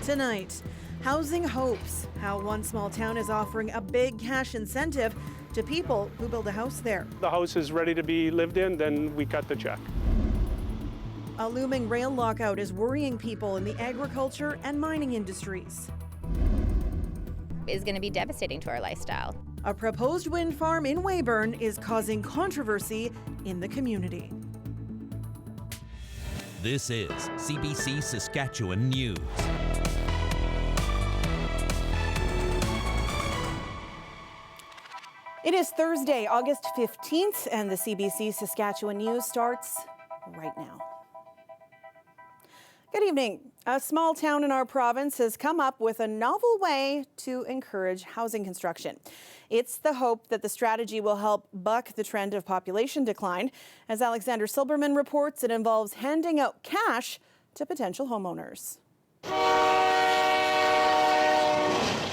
Tonight, housing hopes, how one small town is offering a big cash incentive to people who build a house there. The house is ready to be lived in, then we cut the check. A looming rail lockout is worrying people in the agriculture and mining industries. Is going to be devastating to our lifestyle. A proposed wind farm in Weyburn is causing controversy in the community. This is CBC Saskatchewan News. It is Thursday, August 15th, and the CBC Saskatchewan News starts right now. Good evening. A small town in our province has come up with a novel way to encourage housing construction. It's the hope that the strategy will help buck the trend of population decline. As Alexander Silberman reports, it involves handing out cash to potential homeowners.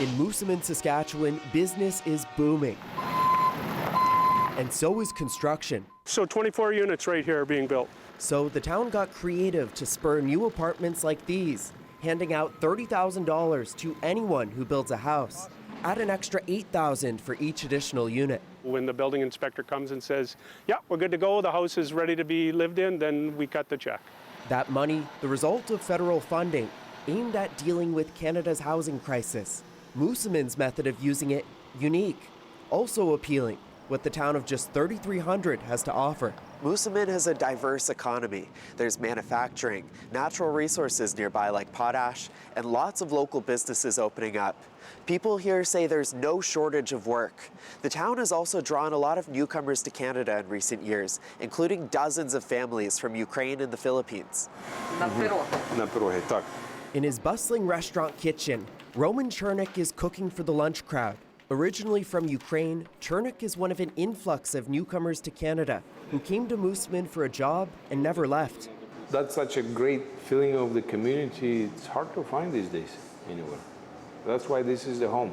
In Moosomin, Saskatchewan, business is booming. And so is construction. So 24 units right here are being built. So the town got creative to spur new apartments like these, handing out $30,000 to anyone who builds a house. Add an extra $8,000 for each additional unit. When the building inspector comes and says, yeah, we're good to go, the house is ready to be lived in, then we cut the check. That money, the result of federal funding, aimed at dealing with Canada's housing crisis. Moosomin's method of using it, unique, also appealing. What the town of just 3,300 has to offer. Moosomin has a diverse economy. There's manufacturing, natural resources nearby like potash, and lots of local businesses opening up. People here say there's no shortage of work. The town has also drawn a lot of newcomers to Canada in recent years, including dozens of families from Ukraine and the Philippines. In his bustling restaurant kitchen, Roman Chernik is cooking for the lunch crowd. Originally from Ukraine, Chernik is one of an influx of newcomers to Canada who came to Moosomin for a job and never left. That's such a great feeling of the community. It's hard to find these days anywhere. That's why this is the home.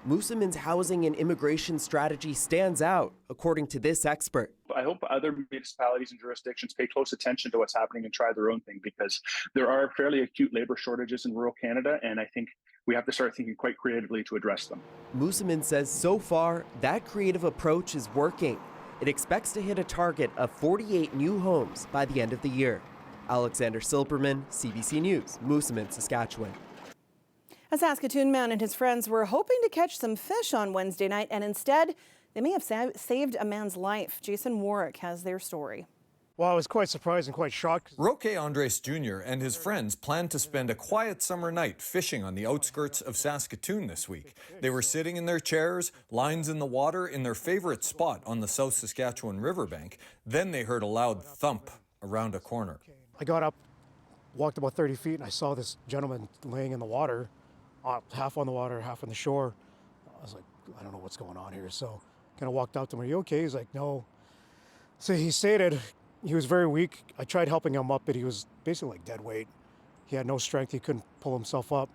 Moosomin's housing and immigration strategy stands out, according to this expert. I hope other municipalities and jurisdictions pay close attention to what's happening and try their own thing, because there are fairly acute labor shortages in rural Canada, and I think we have to start thinking quite creatively to address them. Moosomin says so far, that creative approach is working. It expects to hit a target of 48 new homes by the end of the year. Alexander Silberman, CBC News, Moosomin, Saskatchewan. A Saskatoon man and his friends were hoping to catch some fish on Wednesday night, and instead, they may have saved a man's life. Jason Warwick has their story. Well, I was quite surprised and quite shocked. Roque Andres Jr. and his friends planned to spend a quiet summer night fishing on the outskirts of Saskatoon this week. They were sitting in their chairs, lines in the water, in their favorite spot on the South Saskatchewan River bank. Then they heard a loud thump around a corner. I got up, walked about 30 feet, and I saw this gentleman laying in the water, half on the water, half on the shore. I was like, I don't know what's going on here. So kind of walked out to him. Are you okay? He's like, no. So he stated he was very weak. I tried helping him up, but he was basically like dead weight. He had no strength. He couldn't pull himself up.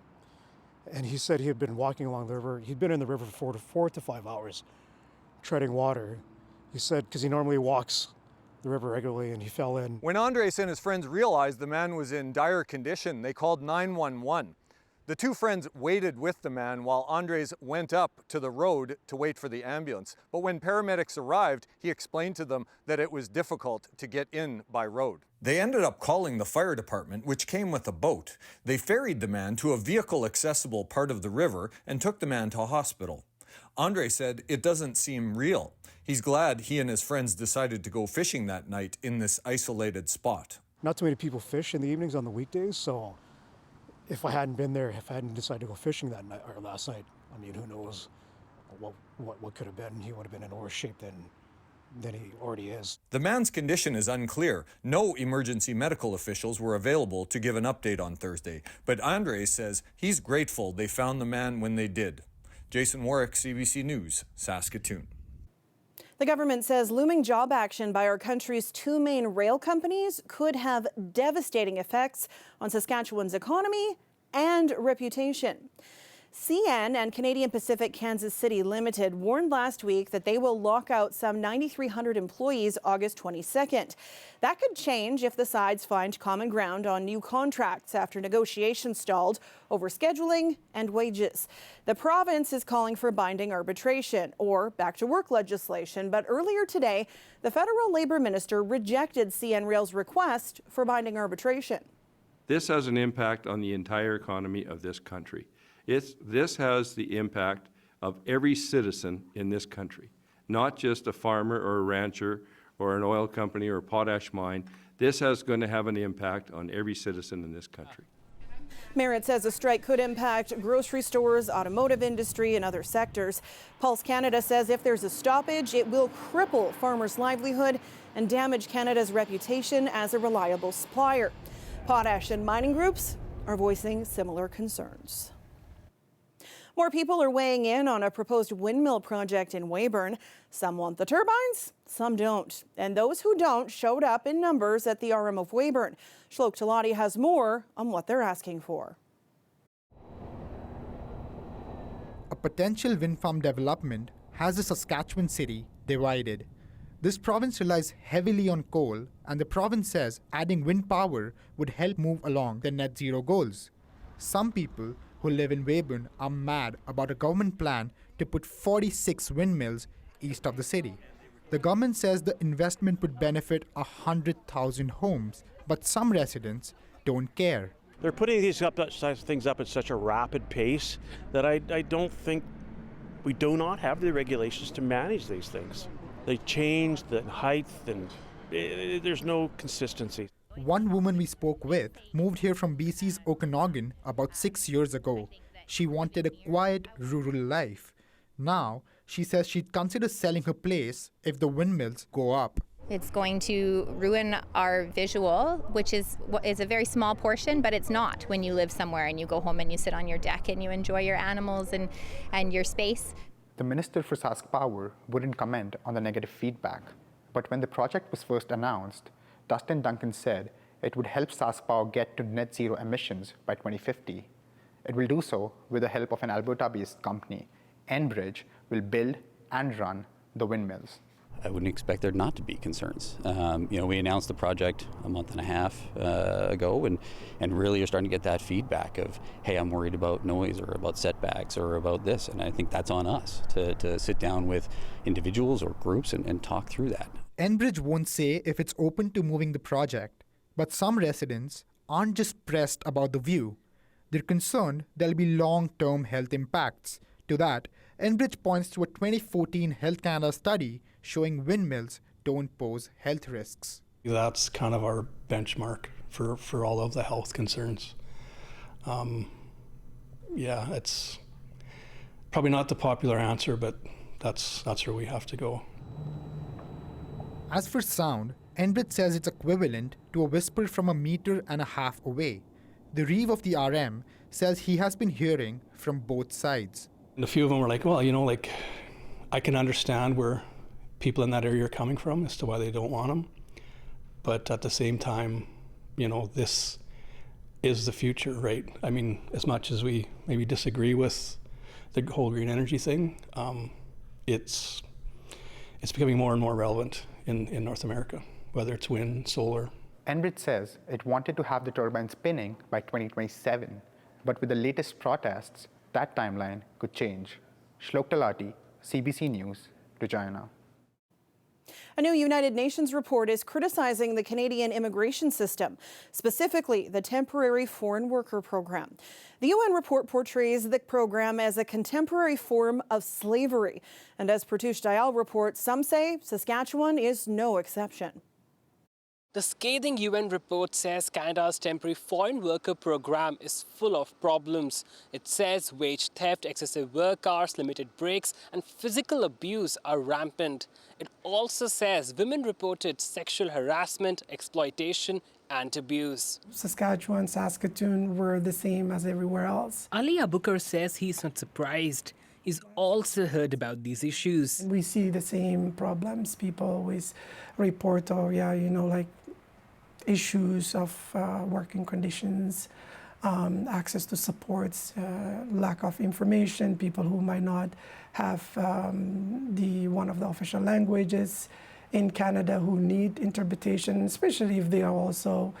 And he said he had been walking along the river. He'd been in the river for 4 to 5 hours, treading water. He said, because he normally walks the river regularly, and he fell in. When Andres and his friends realized the man was in dire condition, they called 911. The two friends waited with the man while Andres went up to the road to wait for the ambulance. But when paramedics arrived, he explained to them that it was difficult to get in by road. They ended up calling the fire department, which came with a boat. They ferried the man to a vehicle-accessible part of the river and took the man to a hospital. Andres said it doesn't seem real. He's glad he and his friends decided to go fishing that night in this isolated spot. Not too many people fish in the evenings on the weekdays, so if I hadn't been there, if I hadn't decided to go fishing that night or last night, I mean, who knows what could have been. He would have been in worse shape than he already is. The man's condition is unclear. No emergency medical officials were available to give an update on Thursday, but Andres says he's grateful they found the man when they did. Jason Warwick, CBC News, Saskatoon. The government says looming job action by our country's two main rail companies could have devastating effects on Saskatchewan's economy and reputation. CN and Canadian Pacific Kansas City Limited warned last week that they will lock out some 9,300 employees August 22nd. That could change if the sides find common ground on new contracts after negotiations stalled over scheduling and wages. The province is calling for binding arbitration or back to work legislation, but earlier today, the federal labor minister rejected CN Rail's request for binding arbitration. This has an impact on the entire economy of this country. This has the impact of every citizen in this country, not just a farmer or a rancher or an oil company or a potash mine. This is going to have an impact on every citizen in this country. Merritt says a strike could impact grocery stores, automotive industry, and other sectors. Pulse Canada says if there's a stoppage, it will cripple farmers' livelihood and damage Canada's reputation as a reliable supplier. Potash and mining groups are voicing similar concerns. More people are weighing in on a proposed windmill project in Weyburn. Some want the turbines, some don't. And those who don't showed up in numbers at the RM of Weyburn. Shlok Talati has more on what they're asking for. A potential wind farm development has the Saskatchewan city divided. This province relies heavily on coal, and the province says adding wind power would help move along the net zero goals. Some people who live in Weyburn are mad about a government plan to put 46 windmills east of the city. The government says the investment would benefit 100,000 homes, but some residents don't care. They're putting things up at such a rapid pace that I don't think we do not have the regulations to manage these things. They change the height and there's no consistency. One woman we spoke with moved here from BC's Okanagan about 6 years ago. She wanted a quiet rural life. Now, she says she'd consider selling her place if the windmills go up. It's going to ruin our visual, which is a very small portion, but it's not when you live somewhere and you go home and you sit on your deck and you enjoy your animals and your space. The Minister for Sask Power wouldn't comment on the negative feedback, but when the project was first announced, Dustin Duncan said it would help Sask Power get to net zero emissions by 2050. It will do so with the help of an Alberta-based company. Enbridge will build and run the windmills. I wouldn't expect there not to be concerns. We announced the project a month and a half ago, and really are starting to get that feedback of, hey, I'm worried about noise or about setbacks or about this. And I think that's on us to sit down with individuals or groups and talk through that. Enbridge won't say if it's open to moving the project, but some residents aren't just pressed about the view. They're concerned there'll be long-term health impacts. To that, Enbridge points to a 2014 Health Canada study showing windmills don't pose health risks. That's kind of our benchmark for all of the health concerns. It's probably not the popular answer, but that's where we have to go. As for sound, Enbridge says it's equivalent to a whisper from 1.5 meters away. The Reeve of the RM says he has been hearing from both sides. And a few of them were like, well, I can understand where people in that area are coming from as to why they don't want them. But at the same time, this is the future, right? I mean, as much as we maybe disagree with the whole green energy thing, it's becoming more and more relevant in North America, whether it's wind, solar. Enbridge says it wanted to have the turbine spinning by 2027, but with the latest protests, that timeline could change. Shlok Talati, CBC News, Regina. A new United Nations report is criticizing the Canadian immigration system, specifically the Temporary Foreign Worker Program. The UN report portrays the program as a contemporary form of slavery. And as Pratush Dayal reports, some say Saskatchewan is no exception. The scathing UN report says Canada's temporary foreign worker program is full of problems. It says wage theft, excessive work hours, limited breaks, and physical abuse are rampant. It also says women reported sexual harassment, exploitation, and abuse. Saskatchewan, Saskatoon were the same as everywhere else. Ali Abukar says he's not surprised. He's also heard about these issues. We see the same problems. People always report, issues of working conditions, access to supports, lack of information, people who might not have one of the official languages in Canada who need interpretation, especially if they are also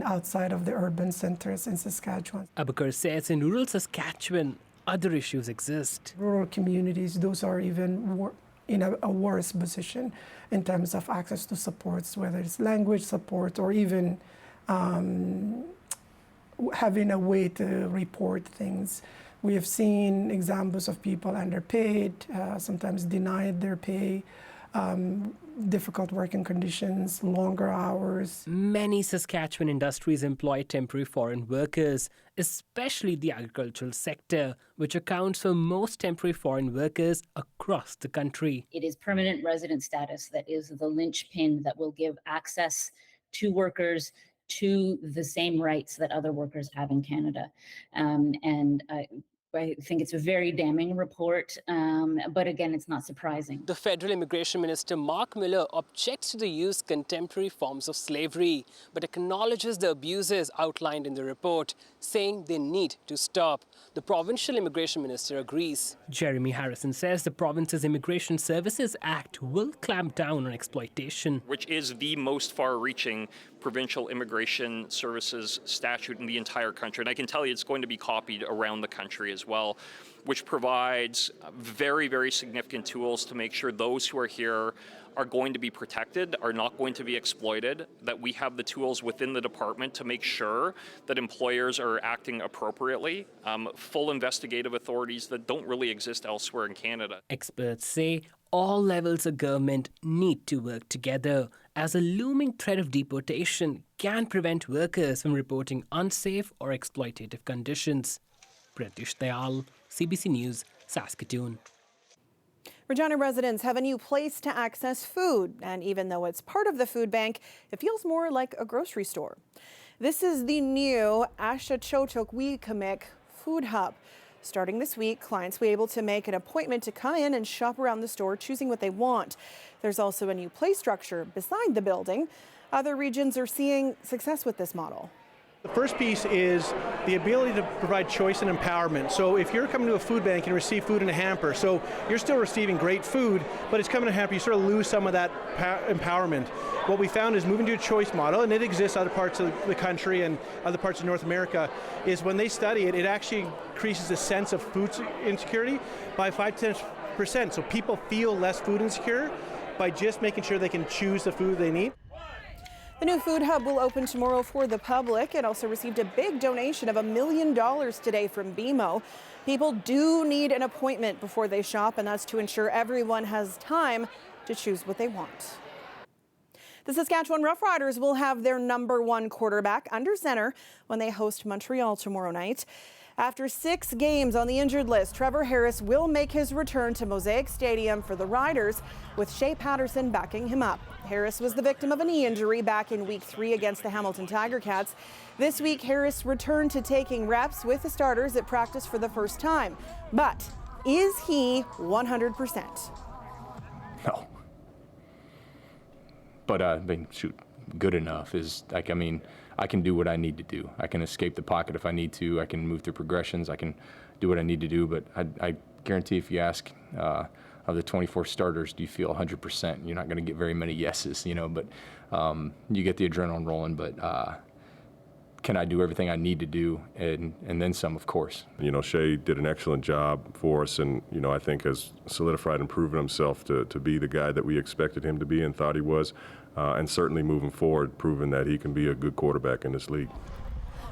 outside of the urban centers in Saskatchewan. Abakar says in rural Saskatchewan, other issues exist. Rural communities, those are even in a worse position in terms of access to supports, whether it's language support or even having a way to report things. We have seen examples of people underpaid, sometimes denied their pay, difficult working conditions, longer hours. Many Saskatchewan industries employ temporary foreign workers, especially the agricultural sector, which accounts for most temporary foreign workers across the country. It is permanent resident status that is the linchpin that will give access to workers to the same rights that other workers have in Canada. I think it's a very damning report, but again, it's not surprising. The Federal Immigration Minister Mark Miller objects to the use of contemporary forms of slavery, but acknowledges the abuses outlined in the report, saying they need to stop. The Provincial Immigration Minister agrees. Jeremy Harrison says the province's Immigration Services Act will clamp down on exploitation, which is the most far-reaching provincial immigration services statute in the entire country. And I can tell you it's going to be copied around the country as well, which provides very, very significant tools to make sure those who are here are going to be protected, are not going to be exploited, that we have the tools within the department to make sure that employers are acting appropriately, full investigative authorities that don't really exist elsewhere in Canada. Experts say all levels of government need to work together, as a looming threat of deportation can prevent workers from reporting unsafe or exploitative conditions. Pratish Dayal, CBC News, Saskatoon. Regina residents have a new place to access food, and even though it's part of the food bank, it feels more like a grocery store. This is the new Ashachotok Food Hub. Starting this week, clients will be able to make an appointment to come in and shop around the store, choosing what they want. There's also a new play structure beside the building. Other regions are seeing success with this model. The first piece is the ability to provide choice and empowerment. So if you're coming to a food bank and receive food in a hamper, so you're still receiving great food, but it's coming in a hamper, you sort of lose some of that empowerment. What we found is moving to a choice model, and it exists in other parts of the country and other parts of North America, is when they study it, it actually increases the sense of food insecurity by 5 to 10%. So people feel less food insecure by just making sure they can choose the food they need. The new food hub will open tomorrow for the public. It also received a big donation of $1 million today from BMO. People do need an appointment before they shop, and that's to ensure everyone has time to choose what they want. The Saskatchewan Roughriders will have their #1 quarterback under center when they host Montreal tomorrow night. After 6 games on the injured list, Trevor Harris will make his return to Mosaic Stadium for the Riders, with Shea Patterson backing him up. Harris was the victim of a knee injury back in Week 3 against the Hamilton Tiger Cats. This week, Harris returned to taking reps with the starters at practice for the first time. But is he 100%? No. But shoot, good enough is like, I can do what I need to do. I can escape the pocket if I need to. I can move through progressions. I can do what I need to do. But I guarantee if you ask of the 24 starters, do you feel 100%? You're not going to get very many yeses, But you get the adrenaline rolling. But can I do everything I need to do, and then some, of course. Shea did an excellent job for us, and I think has solidified and proven himself to be the guy that we expected him to be and thought he was. And certainly moving forward, proving that he can be a good quarterback in this league.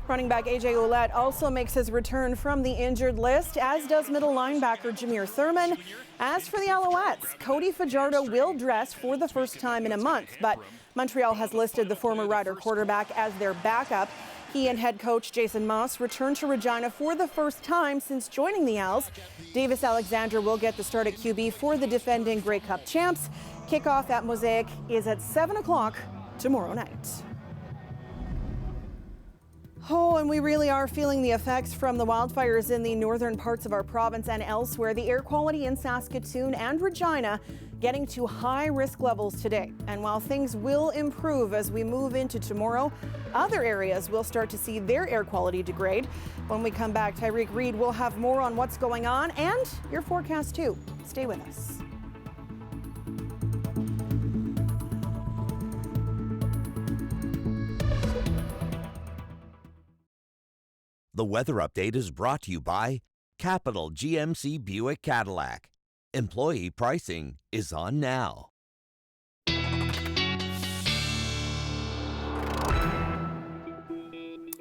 Running back A.J. Ouellette also makes his return from the injured list, as does middle linebacker Jameer Thurman. As for the Alouettes, Cody Fajardo will dress for the first time in a month, but Montreal has listed the former Rider quarterback as their backup. He and head coach Jason Moss returned to Regina for the first time since joining the Owls. Davis Alexander will get the start at QB for the defending Grey Cup champs. Kickoff at Mosaic is at 7 o'clock tomorrow night. Oh, and we really are feeling the effects from the wildfires in the northern parts of our province and elsewhere. The air quality in Saskatoon and Regina getting to high risk levels today. And while things will improve as we move into tomorrow, other areas will start to see their air quality degrade. When we come back, Tyreek Reed will have more on what's going on and your forecast too. Stay with us. The weather update is brought to you by Capital GMC Buick Cadillac. Employee pricing is on now.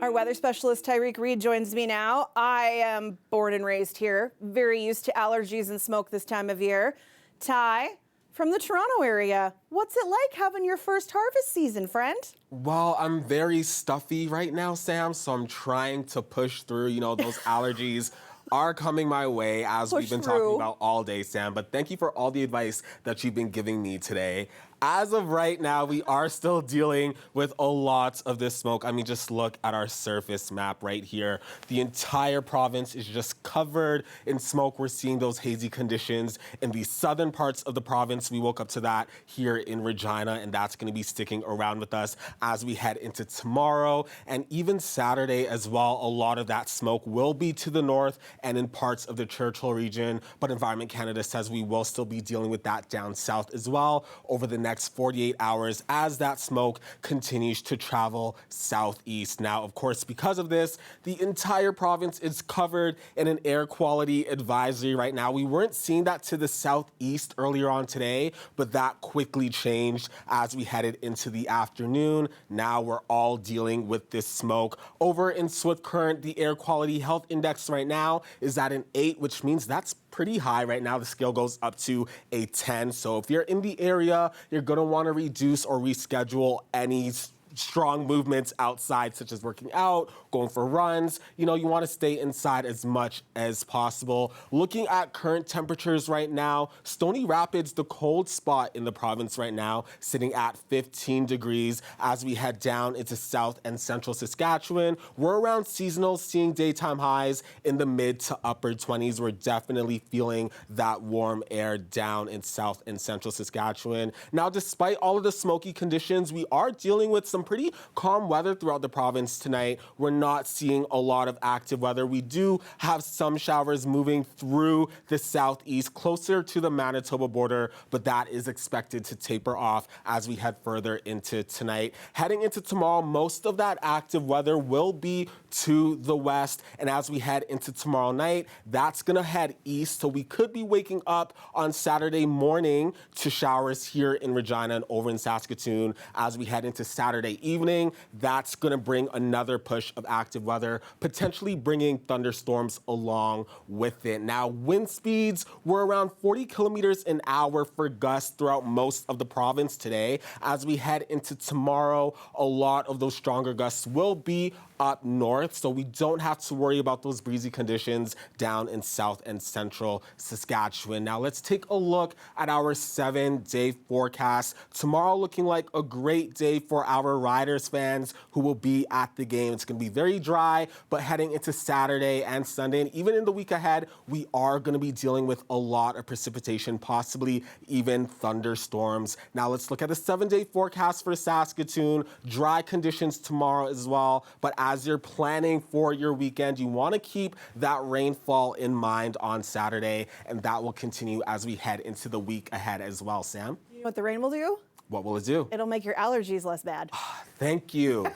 Our weather specialist Tyreek Reed joins me now. I am born and raised here, very used to allergies and smoke this time of year. Ty, from the Toronto area, what's it like having your first harvest season, friend? Well, I'm very stuffy right now, Sam, so I'm trying to push through. You know, those allergies are coming my way, as we've been talking about all day, Sam. But thank you for all the advice that you've been giving me today. As of right now, we are still dealing with a lot of this smoke. I mean, just look at our surface map right here. The entire province is just covered in smoke. We're seeing those hazy conditions in the southern parts of the province. We woke up to that here in Regina, and that's going to be sticking around with us as we head into tomorrow and even Saturday as well. A lot of that smoke will be to the north and in parts of the Churchill region, but Environment Canada says we will still be dealing with that down south as well over the next 48 hours as that smoke continues to travel southeast. Now, of course, because of this, the entire province is covered in an air quality advisory right now. We weren't seeing that to the southeast earlier on today, but that quickly changed as we headed into the afternoon. Now we're all dealing with this smoke. Over in Swift Current, the air quality health index right now is at an 8, which means that's pretty high right now. The scale goes up to a 10. So if you're in the area, you're going to want to reduce or reschedule any strong movements outside, such as working out, going for runs. You know, you want to stay inside as much as possible. Looking at current temperatures right now, Stony Rapids, the cold spot in the province right now, sitting at 15 degrees. As we head down into South and Central Saskatchewan, we're around seasonal, seeing daytime highs in the mid to upper 20s. We're definitely feeling that warm air down in South and Central Saskatchewan. Now, despite all of the smoky conditions, we are dealing with some pretty calm weather throughout the province tonight. We're not seeing a lot of active weather. We do have some showers moving through the southeast, closer to the Manitoba border, but that is expected to taper off as we head further into tonight. Heading into tomorrow, most of that active weather will be to the west, and as we head into tomorrow night, that's going to head east, so we could be waking up on Saturday morning to showers here in Regina and over in Saskatoon. As we head into Saturday evening, that's going to bring another push of active weather, potentially bringing thunderstorms along with it. Now, wind speeds were around 40 kilometers an hour for gusts throughout most of the province today. As we head into tomorrow, a lot of those stronger gusts will be up north, so we don't have to worry about those breezy conditions down in South and Central Saskatchewan. Now let's take a look at our 7-day forecast. Tomorrow looking like a great day for our Riders fans who will be at the game. It's going to be very dry, but heading into Saturday and Sunday, and even in the week ahead, we are going to be dealing with a lot of precipitation, possibly even thunderstorms. Now let's look at the 7-day forecast for Saskatoon. Dry conditions tomorrow as well, but as you're planning for your weekend, you want to keep that rainfall in mind on Saturday, and that will continue as we head into the week ahead as well. Sam? You know what the rain will do? What will it do? It'll make your allergies less bad. Thank you.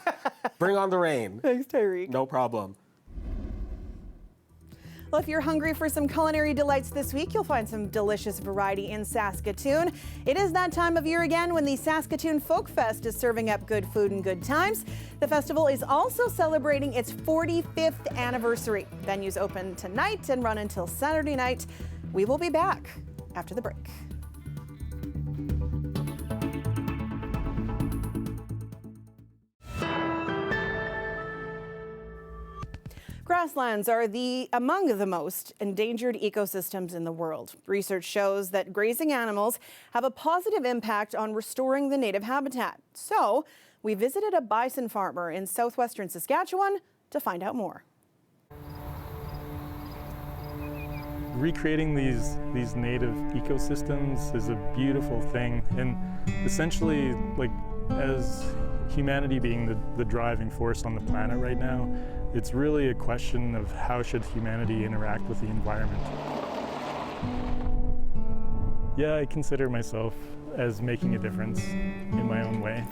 Bring on the rain. Thanks, Tyreek. No problem. Well, if you're hungry for some culinary delights this week, you'll find some delicious variety in Saskatoon. It is that time of year again when the Saskatoon Folk Fest is serving up good food and good times. The festival is also celebrating its 45th anniversary. Venues open tonight and run until Saturday night. We will be back after the break. Grasslands are among the most endangered ecosystems in the world. Research shows that grazing animals have a positive impact on restoring the native habitat. So we visited a bison farmer in southwestern Saskatchewan to find out more. recreating these native ecosystems is a beautiful thing, and essentially, like, as humanity being the driving force on the planet right now, it's really a question of how should humanity interact with the environment. Yeah, I consider myself as making a difference in my own way.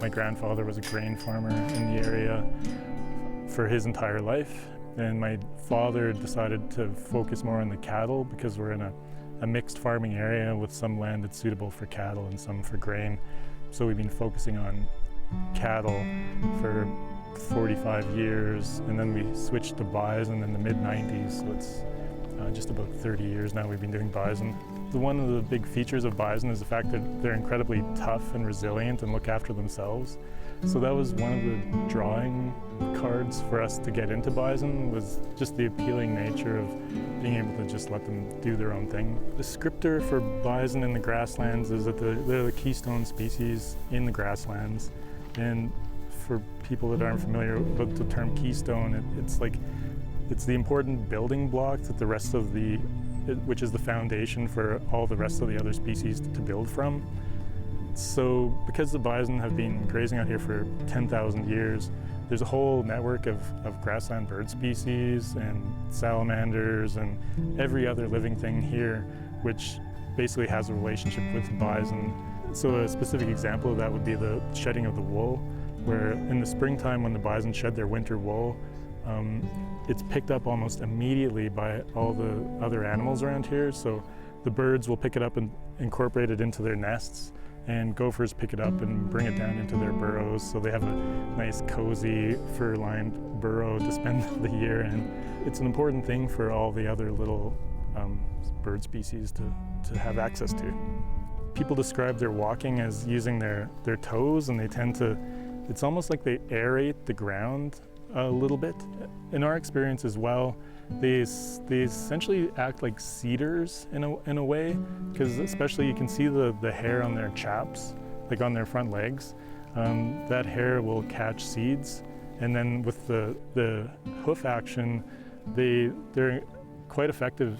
My grandfather was a grain farmer in the area for his entire life, and my father decided to focus more on the cattle because we're in a mixed farming area with some land that's suitable for cattle and some for grain. So we've been focusing on cattle for 45 years, and then we switched to bison in the mid-90s, so it's just about 30 years now we've been doing bison. One of the big features of bison is the fact that they're incredibly tough and resilient and look after themselves. So that was one of the drawing cards for us to get into bison, was just the appealing nature of being able to just let them do their own thing. The descriptor for bison in the grasslands is that they're the keystone species in the grasslands. And for people that aren't familiar with the term keystone, it's the important building block that the rest of which is the foundation for all the rest of the other species to build from. So because the bison have been grazing out here for 10,000 years, there's a whole network of grassland bird species and salamanders and every other living thing here, which basically has a relationship with bison. So a specific example of that would be the shedding of the wool, where in the springtime when the bison shed their winter wool, it's picked up almost immediately by all the other animals around here. So the birds will pick it up and incorporate it into their nests, and gophers pick it up and bring it down into their burrows. So they have a nice, cozy, fur-lined burrow to spend the year in. It's an important thing for all the other little bird species to have access to. People describe their walking as using their toes, and they tend to, it's almost like they aerate the ground a little bit. In our experience as well, they essentially act like seeders in a way, because especially you can see the hair on their chaps, like on their front legs. That hair will catch seeds, and then with the hoof action, they're quite effective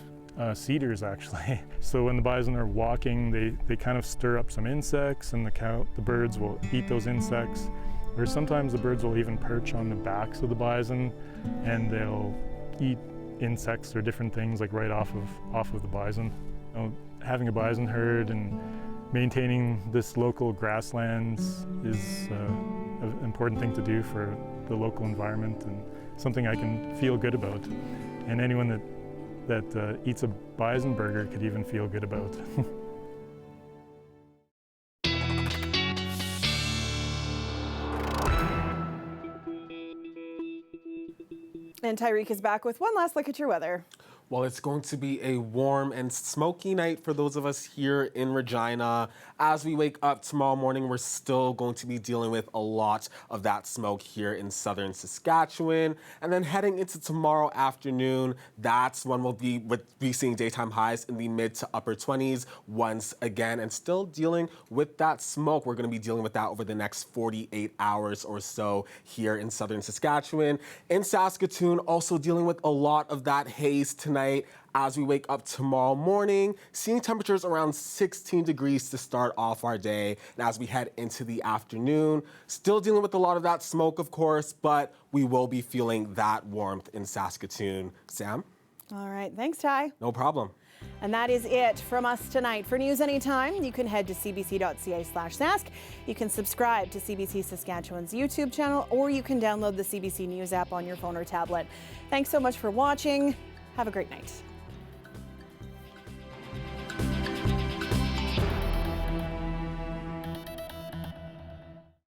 seeders actually. So when the bison are walking, they kind of stir up some insects, and the birds will eat those insects. Or sometimes the birds will even perch on the backs of the bison, and they'll eat insects or different things like right off of the bison. Having a bison herd and maintaining this local grasslands is an important thing to do for the local environment, and something I can feel good about. And anyone that eats a bison burger could even feel good about. And Tyreek is back with one last look at your weather. Well, it's going to be a warm and smoky night for those of us here in Regina. As we wake up tomorrow morning, we're still going to be dealing with a lot of that smoke here in southern Saskatchewan. And then heading into tomorrow afternoon, that's when we'll be seeing daytime highs in the mid to upper 20s once again, and still dealing with that smoke. We're going to be dealing with that over the next 48 hours or so here in southern Saskatchewan. In Saskatoon, also dealing with a lot of that haze tonight as we wake up tomorrow morning, seeing temperatures around 16 degrees to start off our day. And as we head into the afternoon, still dealing with a lot of that smoke, of course, but we will be feeling that warmth in Saskatoon. Sam? All right, thanks, Ty. No problem. And that is it from us tonight. For news anytime, you can head to cbc.ca/Sask. You can subscribe to CBC Saskatchewan's YouTube channel, or you can download the CBC News app on your phone or tablet. Thanks so much for watching. Have a great night.